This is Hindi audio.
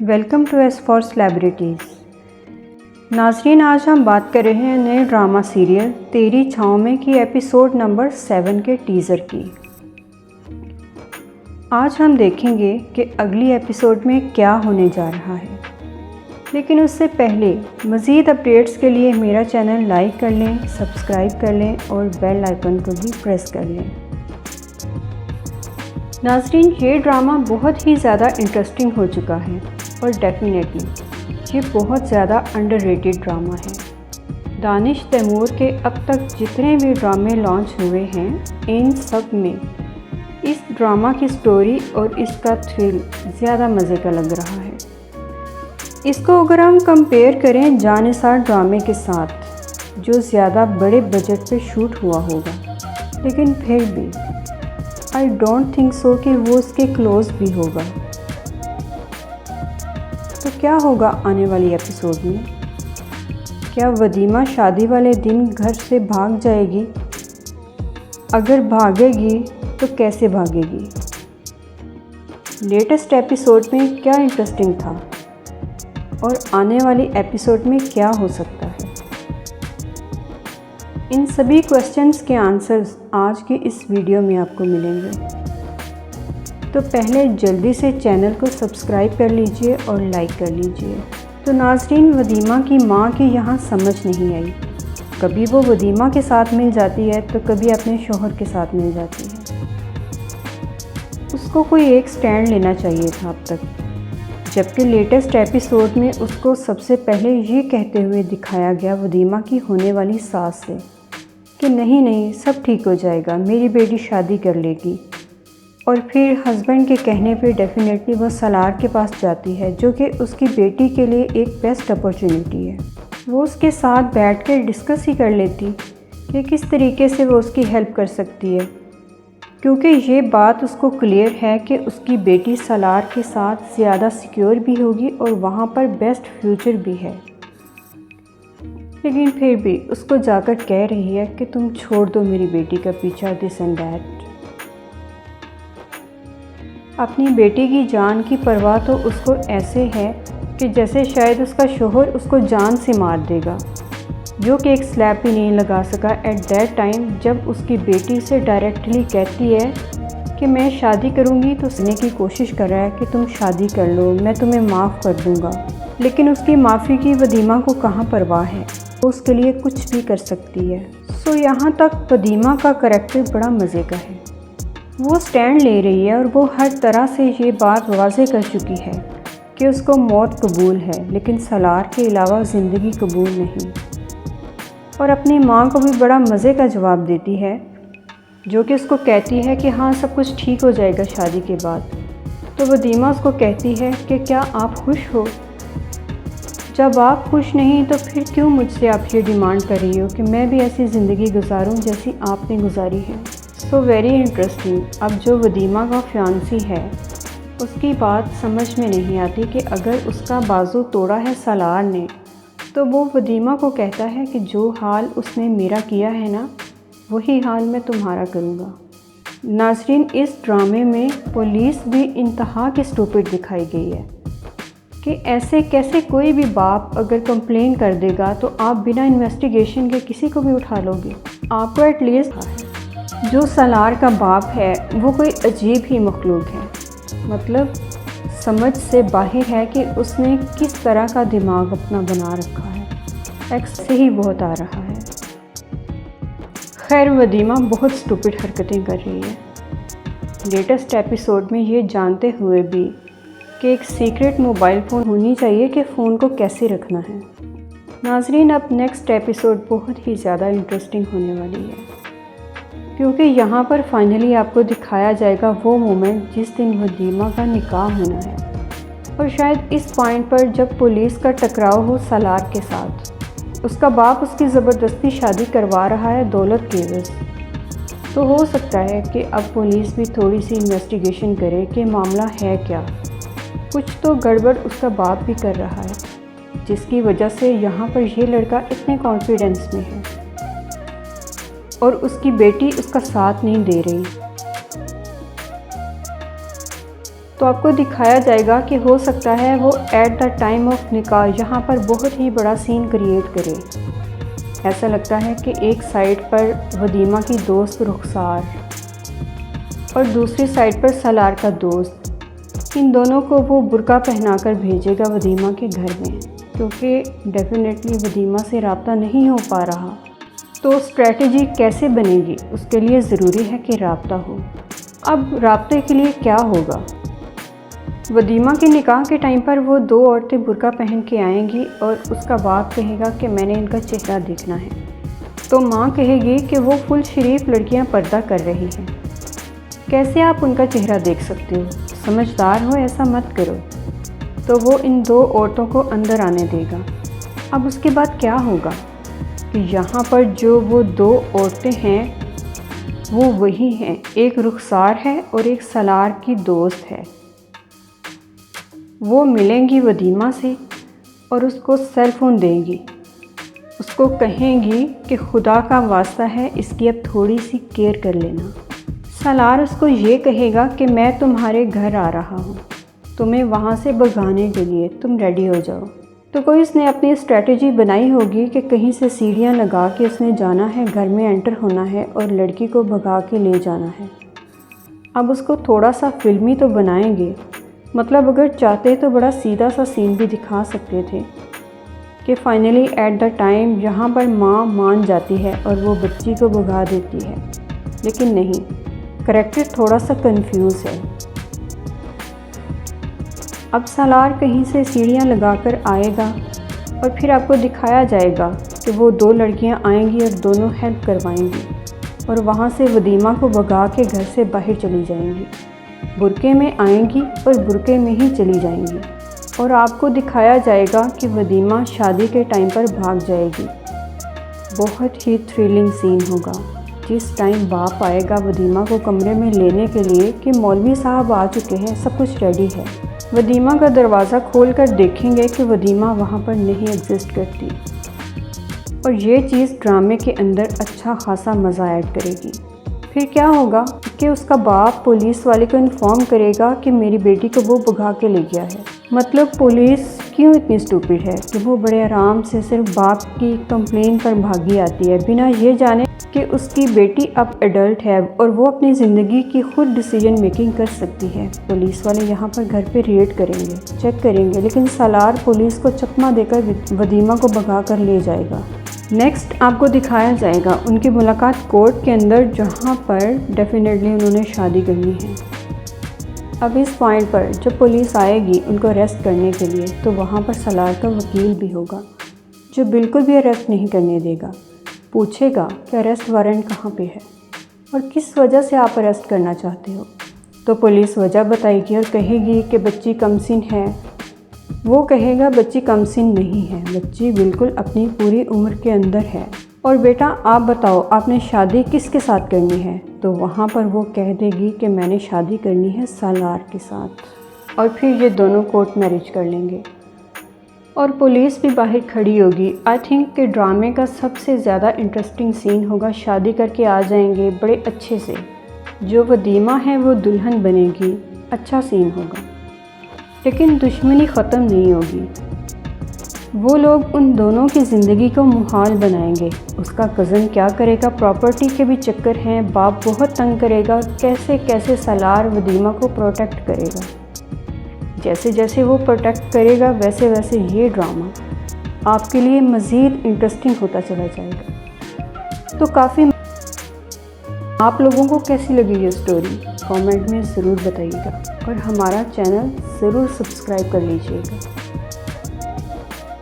Welcome to s for celebrities. नाज़रीन, आज हम बात कर रहे हैं नए ड्रामा सीरियल तेरी छाँव में की एपिसोड नंबर 7 के टीज़र की। आज हम देखेंगे कि अगली एपिसोड में क्या होने जा रहा है, लेकिन उससे पहले मज़ीद अपडेट्स के लिए मेरा चैनल लाइक कर लें, सब्सक्राइब कर लें और बेल आइकन को भी प्रेस कर लें। नाज़रीन, ये ड्रामा बहुत ही ज़्यादा इंटरेस्टिंग हो चुका है और डेफिनेटली ये बहुत ज़्यादा अंडररेटेड ड्रामा है। दानिश तैमूर के अब तक जितने भी ड्रामे लॉन्च हुए हैं, इन सब में इस ड्रामा की स्टोरी और इसका थ्रिल ज़्यादा मज़े का लग रहा है। इसको अगर हम कंपेयर करें जानिसार ड्रामे के साथ, जो ज़्यादा बड़े बजट पे शूट हुआ होगा, लेकिन फिर भी आई डोंट थिंक सो कि वो उसके क्लोज भी होगा। तो क्या होगा आने वाली एपिसोड में? क्या वदीमा शादी वाले दिन घर से भाग जाएगी? अगर भागेगी तो कैसे भागेगी? लेटेस्ट एपिसोड में क्या इंटरेस्टिंग था और आने वाली एपिसोड में क्या हो सकता है? इन सभी क्वेश्चंस के आंसर्स आज की इस वीडियो में आपको मिलेंगे। तो पहले जल्दी से चैनल को सब्सक्राइब कर लीजिए और लाइक कर लीजिए। तो नाज़रीन, वदीमा की माँ की यहाँ समझ नहीं आई। कभी वो वदीमा के साथ मिल जाती है तो कभी अपने शौहर के साथ मिल जाती है। उसको कोई एक स्टैंड लेना चाहिए था अब तक, जबकि लेटेस्ट एपिसोड में उसको सबसे पहले ये कहते हुए दिखाया गया वदीमा की होने वाली सास से कि नहीं सब ठीक हो जाएगा, मेरी बेटी शादी कर लेगी। और फिर हस्बैंड के कहने पे डेफिनेटली वो सलार के पास जाती है, जो कि उसकी बेटी के लिए एक बेस्ट अपॉर्चुनिटी है। वो उसके साथ बैठ कर डिस्कस ही कर लेती कि किस तरीके से वो उसकी हेल्प कर सकती है, क्योंकि ये बात उसको क्लियर है कि उसकी बेटी सलार के साथ ज़्यादा सिक्योर भी होगी और वहाँ पर बेस्ट फ्यूचर भी है। लेकिन फिर भी उसको जाकर कह रही है कि तुम छोड़ दो मेरी बेटी का पीछा, दिस एंड दैट। अपनी बेटी की जान की परवाह तो उसको ऐसे है कि जैसे शायद उसका शोहर उसको जान से मार देगा, जो कि एक स्लैप भी नहीं लगा सका एट दैट टाइम, जब उसकी बेटी उसे डायरेक्टली कहती है कि मैं शादी करूंगी। तो सुनने की कोशिश कर रहा है कि तुम शादी कर लो, मैं तुम्हें माफ़ कर दूंगा। लेकिन उसकी माफ़ी की वदीमा को कहाँ परवाह है, वो उसके लिए कुछ भी कर सकती है। सो यहाँ तक वदीमा का करैक्टर बड़ा मज़े का है। वो स्टैंड ले रही है और वो हर तरह से ये बात वाज़े कर चुकी है कि उसको मौत कबूल है, लेकिन सलार के अलावा ज़िंदगी कबूल नहीं। और अपनी माँ को भी बड़ा मज़े का जवाब देती है, जो कि उसको कहती है कि हाँ सब कुछ ठीक हो जाएगा शादी के बाद। तो वदीमा उसको कहती है कि क्या आप खुश हो? जब आप खुश नहीं तो फिर क्यों मुझसे आप ये डिमांड कर रही हो कि मैं भी ऐसी ज़िंदगी गुजारूं जैसी आपने गुजारी है? So very interesting. अब जो वदीमा का फियांसी है, उसकी बात समझ में नहीं आती कि अगर उसका बाजू तोड़ा है सलार ने, तो वो वदीमा को कहता है कि जो हाल उसने मेरा किया है ना, वही हाल मैं तुम्हारा करूँगा। नाज़रीन, इस ड्रामे में पुलिस भी इंतहा की स्टूपिड दिखाई गई है कि ऐसे कैसे कोई भी बाप अगर कंप्लेन कर देगा तो आप बिना इन्वेस्टिगेशन के किसी को भी उठा लोगे। आपको एटलीस्ट जो सलार का बाप है वो कोई अजीब ही मखलूक है, मतलब समझ से बाहर है कि उसने किस तरह का दिमाग अपना बना रखा है। एक्स से ही बहुत आ रहा है। खैर, वदीमा बहुत स्टूपिड हरकतें कर रही है लेटेस्ट एपिसोड में, ये जानते हुए भी कि एक सीक्रेट मोबाइल फ़ोन होनी चाहिए कि फ़ोन को कैसे रखना है। नाज़रीन, अब नेक्स्ट एपिसोड बहुत ही ज़्यादा इंटरेस्टिंग होने वाली है, क्योंकि यहाँ पर फाइनली आपको दिखाया जाएगा वो मोमेंट जिस दिन वदीमा का निकाह होना है। और शायद इस पॉइंट पर जब पुलिस का टकराव हो सलार के साथ, उसका बाप उसकी ज़बरदस्ती शादी करवा रहा है दौलत के एवज़। तो हो सकता है कि अब पुलिस भी थोड़ी सी इन्वेस्टिगेशन करे कि मामला है क्या। कुछ तो गड़बड़ उसका बाप भी कर रहा है, जिसकी वजह से यहाँ पर ये लड़का इतने कॉन्फिडेंस में है और उसकी बेटी उसका साथ नहीं दे रही। तो आपको दिखाया जाएगा कि हो सकता है वो एट द टाइम ऑफ निकाह यहाँ पर बहुत ही बड़ा सीन क्रिएट करे। ऐसा लगता है कि एक साइड पर वदीमा की दोस्त रुखसार और दूसरी साइड पर सलार का दोस्त, इन दोनों को वो बुर्का पहनाकर भेजेगा वदीमा के घर में, क्योंकि डेफिनेटली वदीमा से रब्ता नहीं हो पा रहा। तो स्ट्रेटजी कैसे बनेगी, उसके लिए ज़रूरी है कि रब्ता हो। अब रब्ते के लिए क्या होगा? वदीमा के निकाह के टाइम पर वो दो औरतें बुर्का पहन के आएंगी और उसका बाप कहेगा कि मैंने इनका चेहरा देखना है। तो माँ कहेगी कि वो फुल शरीफ लड़कियाँ पर्दा कर रही हैं, कैसे आप उनका चेहरा देख सकते हो, समझदार हो, ऐसा मत करो। तो वो इन दो औरतों को अंदर आने देगा। अब उसके बाद क्या होगा कि यहाँ पर जो वो दो औरतें हैं वो वही हैं, एक रुखसार है और एक सलार की दोस्त है। वो मिलेंगी वदीमा से और उसको सेल फ़ोन देंगी, उसको कहेंगी कि खुदा का वास्ता है इसकी अब थोड़ी सी केयर कर लेना। सलार उसको ये कहेगा कि मैं तुम्हारे घर आ रहा हूँ, तुम्हें वहाँ से भगाने के लिए, तुम रेडी हो जाओ। तो कोई उसने अपनी स्ट्रेटजी बनाई होगी कि कहीं से सीढ़ियाँ लगा के उसने जाना है, घर में एंटर होना है और लड़की को भगा के ले जाना है। अब उसको थोड़ा सा फिल्मी तो बनाएंगे, मतलब अगर चाहते तो बड़ा सीधा सा सीन भी दिखा सकते थे कि फाइनली एट द टाइम यहाँ पर माँ मान जाती है और वो बच्ची को भगा देती है, लेकिन नहीं, करैक्टर थोड़ा सा कंफ्यूज है। अब सलार कहीं से सीढ़ियाँ लगाकर आएगा और फिर आपको दिखाया जाएगा कि वो दो लड़कियाँ आएंगी और दोनों हेल्प करवाएंगी और वहाँ से वदीमा को भगा के घर से बाहर चली जाएंगी, बुरके में आएंगी और बुरके में ही चली जाएंगी। और आपको दिखाया जाएगा कि वदीमा शादी के टाइम पर भाग जाएगी। बहुत ही थ्रिलिंग सीन होगा जिस टाइम बाप आएगा वदीमा को कमरे में लेने के लिए कि मौलवी साहब आ चुके हैं, सब कुछ रेडी है। वदीमा का दरवाज़ा खोलकर देखेंगे कि वदीमा वहाँ पर नहीं एग्जिस्ट करती और ये चीज़ ड्रामे के अंदर अच्छा खासा मज़ा ऐड करेगी। फिर क्या होगा कि उसका बाप पुलिस वाले को इन्फॉर्म करेगा कि मेरी बेटी को वो भगा के ले गया है। मतलब पुलिस क्यों इतनी स्टूपिड है कि वो बड़े आराम से सिर्फ बाप की कंप्लेन पर भागी आती है, बिना ये जाने कि उसकी बेटी अब एडल्ट है और वो अपनी ज़िंदगी की खुद डिसीजन मेकिंग कर सकती है। पुलिस वाले यहाँ पर घर पे रेड करेंगे, चेक करेंगे, लेकिन सलार पुलिस को चकमा देकर वदीमा को भगा कर ले जाएगा। नेक्स्ट आपको दिखाया जाएगा उनकी मुलाकात कोर्ट के अंदर, जहाँ पर डेफिनेटली उन्होंने शादी करनी है। अब इस पॉइंट पर जब पुलिस आएगी उनको अरेस्ट करने के लिए, तो वहाँ पर सलार का वकील भी होगा जो बिल्कुल भी अरेस्ट नहीं करने देगा। पूछेगा कि अरेस्ट वारंट कहाँ पे है और किस वजह से आप अरेस्ट करना चाहते हो। तो पुलिस वजह बताएगी और कहेगी कि बच्ची कमसिन है। वो कहेगा बच्ची कमसिन नहीं है, बच्ची बिल्कुल अपनी पूरी उम्र के अंदर है। और बेटा आप बताओ आपने शादी किसके साथ करनी है? तो वहाँ पर वो कह देगी कि मैंने शादी करनी है सलार के साथ। और फिर ये दोनों कोर्ट मैरिज कर लेंगे और पुलिस भी बाहर खड़ी होगी। आई थिंक कि ड्रामे का सबसे ज़्यादा इंटरेस्टिंग सीन होगा, शादी करके आ जाएंगे बड़े अच्छे से, जो वदीमा है वो दुल्हन बनेगी, अच्छा सीन होगा। लेकिन दुश्मनी ख़त्म नहीं होगी, वो लोग उन दोनों की ज़िंदगी को मुहाल बनाएंगे। उसका कज़न क्या करेगा, प्रॉपर्टी के भी चक्कर हैं, बाप बहुत तंग करेगा, कैसे कैसे सलार वदीमा को प्रोटेक्ट करेगा। जैसे जैसे वो प्रोटेक्ट करेगा वैसे वैसे ये ड्रामा आपके लिए मज़ीद इंटरेस्टिंग होता चला जाएगा। तो काफ़ी आप लोगों को कैसी लगी ये स्टोरी कमेंट में ज़रूर बताइएगा और हमारा चैनल ज़रूर सब्सक्राइब कर लीजिएगा।